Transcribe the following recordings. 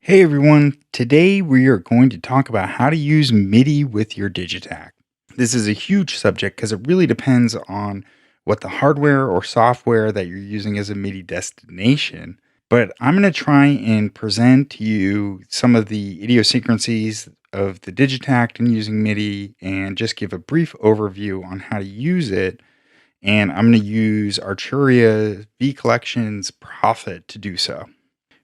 Hey everyone, today we are going to talk about how to use MIDI with your Digitakt. This is a huge subject because it really depends on what the hardware or software that you're using as a MIDI destination. But I'm going to try and present to you some of the idiosyncrasies of the Digitakt and using MIDI and just give a brief overview on how to use it. And I'm going to use Arturia V Collection's Profit to do so.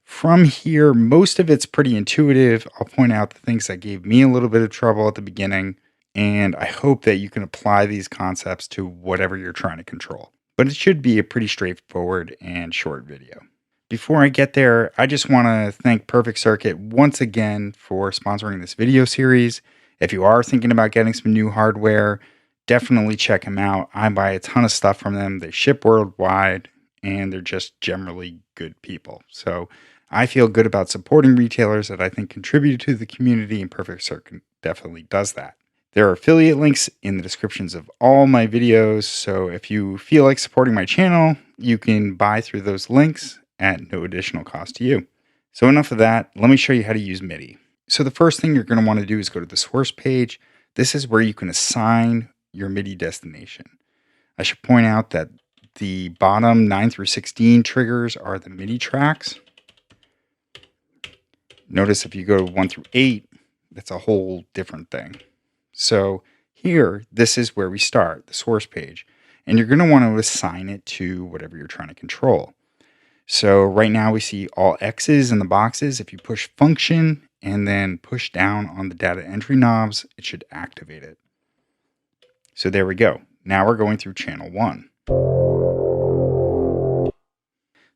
From here, most of it's pretty intuitive. I'll point out the things that gave me a little bit of trouble at the beginning, and I hope that you can apply these concepts to whatever you're trying to control. But it should be a pretty straightforward and short video. Before I get there, I just want to thank Perfect Circuit once again for sponsoring this video series. If you are thinking about getting some new hardware, definitely check them out. I buy a ton of stuff from them. They ship worldwide, and they're just generally good people. So I feel good about supporting retailers that I think contribute to the community, and Perfect Circuit definitely does that. There are affiliate links in the descriptions of all my videos, so if you feel like supporting my channel, you can buy through those links at no additional cost to you. So enough of that, let me show you how to use MIDI. So the first thing you're going to want to do is go to the source page. This is where you can assign your MIDI destination. I should point out that the bottom 9 through 16 triggers are the MIDI tracks. Notice if you go 1 through 8, that's a whole different thing. So here, this is where we start, the source page. And you're going to want to assign it to whatever you're trying to control. So right now we see all X's in the boxes. If you push function and then push down on the data entry knobs, it should activate it. So there we go. Now we're going through channel 1.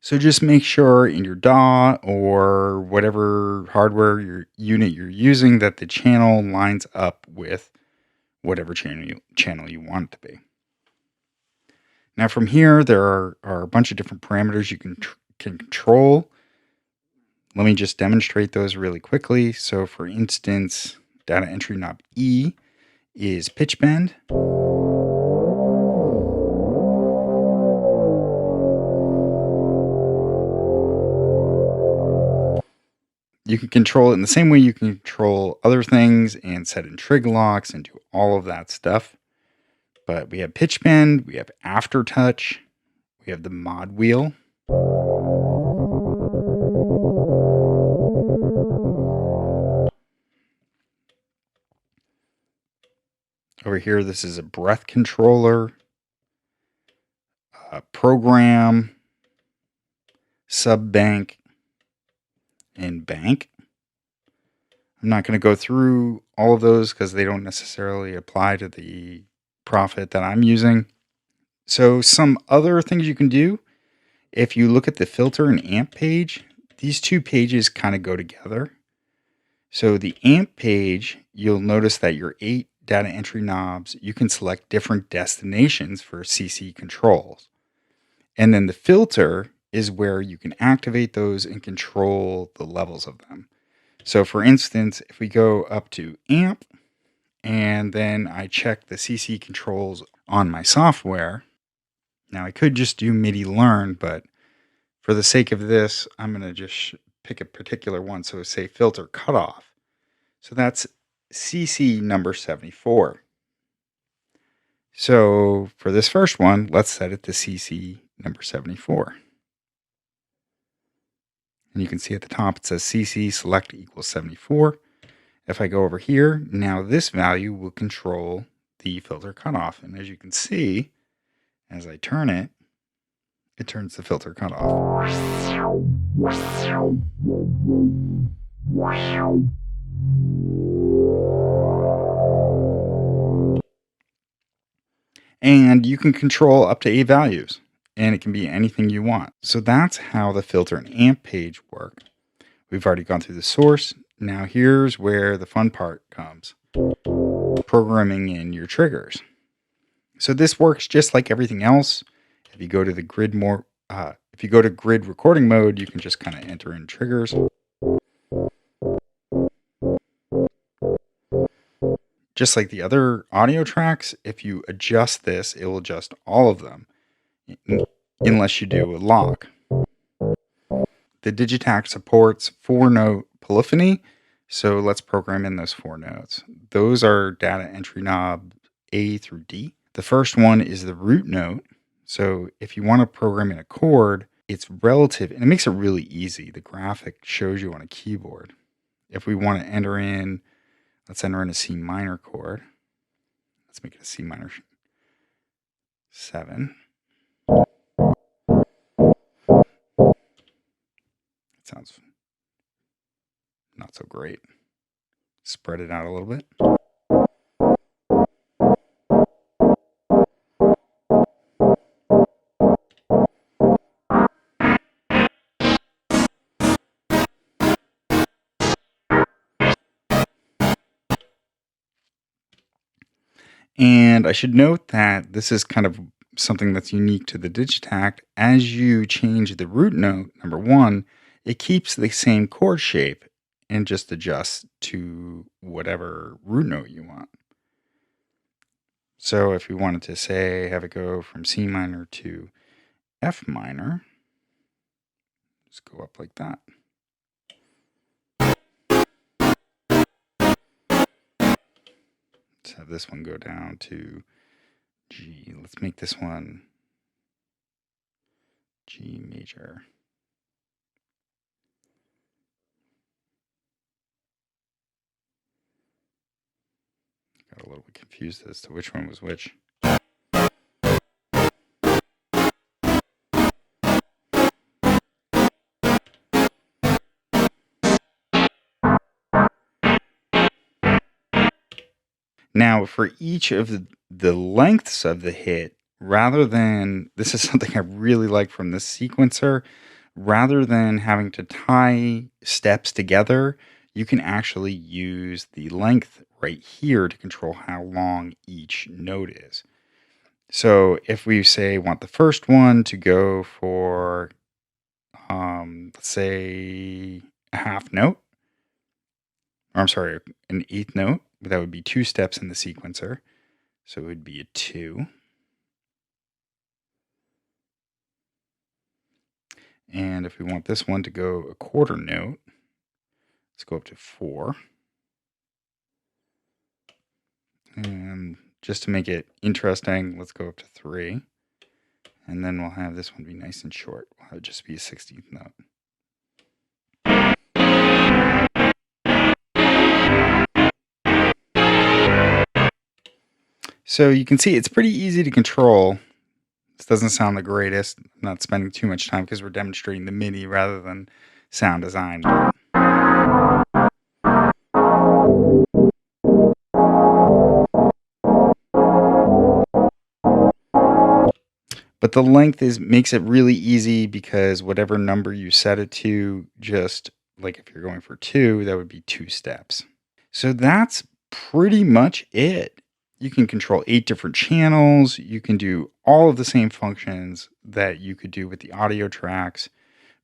So just make sure in your DAW or whatever hardware unit you're using that the channel lines up with whatever channel you want it to be. Now from here, there are a bunch of different parameters you can control. Let me just demonstrate those really quickly. So for instance, data entry knob E is pitch bend. You can control it in the same way you can control other things and set in trig locks and do all of that stuff. But we have pitch bend, we have aftertouch, we have the mod wheel. Over here, this is a breath controller, program, sub bank, and bank. I'm not going to go through all of those because they don't necessarily apply to the Profit that I'm using. So some other things you can do, if you look at the filter and amp page, these two pages kind of go together. So the amp page, you'll notice that your 8 data entry knobs, you can select different destinations for CC controls. And then the filter is where you can activate those and control the levels of them. So for instance, if we go up to amp and then I check the CC controls on my software, now I could just do MIDI learn, but for the sake of this, I'm going to just pick a particular one. So say filter cutoff. So that's CC number 74. So for this first one, let's set it to CC number 74. And you can see at the top it says CC select equals 74. If I go over here, now this value will control the filter cutoff. And as you can see, as I turn it, it turns the filter cutoff. And you can control up to 8 values. And it can be anything you want. So that's how the filter and amp page work. We've already gone through the source. Now here's where the fun part comes. Programming in your triggers. So this works just like everything else. If you go to the grid recording mode, you can just kind of enter in triggers. Just like the other audio tracks, if you adjust this, it will adjust all of them. Unless you do a lock. The Digitakt supports 4-note polyphony. So let's program in those 4 notes. Those are data entry knob A through D. The first one is the root note. So if you want to program in a chord, it's relative, and it makes it really easy. The graphic shows you on a keyboard. If we want to enter in, let's enter in a C minor chord. Let's make it a C minor 7. It sounds not so great. Spread it out a little bit. And I should note that this is kind of something that's unique to the Digitakt. As you change the root note, number 1, it keeps the same chord shape and just adjusts to whatever root note you want. So if we wanted to say, have it go from C minor to F minor, just go up like that. Let's have this one go down to G. Let's make this one G major. Got a little bit confused as to which one was which. Now, for each of the lengths of the hit, rather than, this is something I really like from this sequencer, rather than having to tie steps together, you can actually use the length right here to control how long each note is. So if we say want the first one to go for, let's say a half note, or I'm sorry, an eighth note, that would be 2 steps in the sequencer. So it would be a 2. And if we want this one to go a quarter note, let's go up to 4. And just to make it interesting, let's go up to 3. And then we'll have this one be nice and short. We'll have it just be a 16th note. So you can see it's pretty easy to control. This doesn't sound the greatest. I'm not spending too much time because we're demonstrating the MIDI rather than sound design. But the length makes it really easy because whatever number you set it to, just like if you're going for 2, that would be 2 steps. So that's pretty much it. You can control 8 different channels. You can do all of the same functions that you could do with the audio tracks,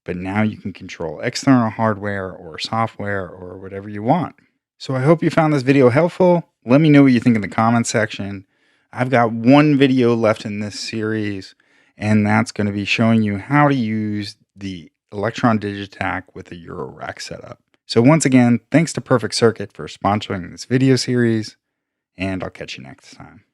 but now you can control external hardware or software or whatever you want. So I hope you found this video helpful. Let me know what you think in the comments section. I've got one video left in this series, and that's going to be showing you how to use the Electron Digitakt with a Eurorack setup. So once again, thanks to Perfect Circuit for sponsoring this video series, and I'll catch you next time.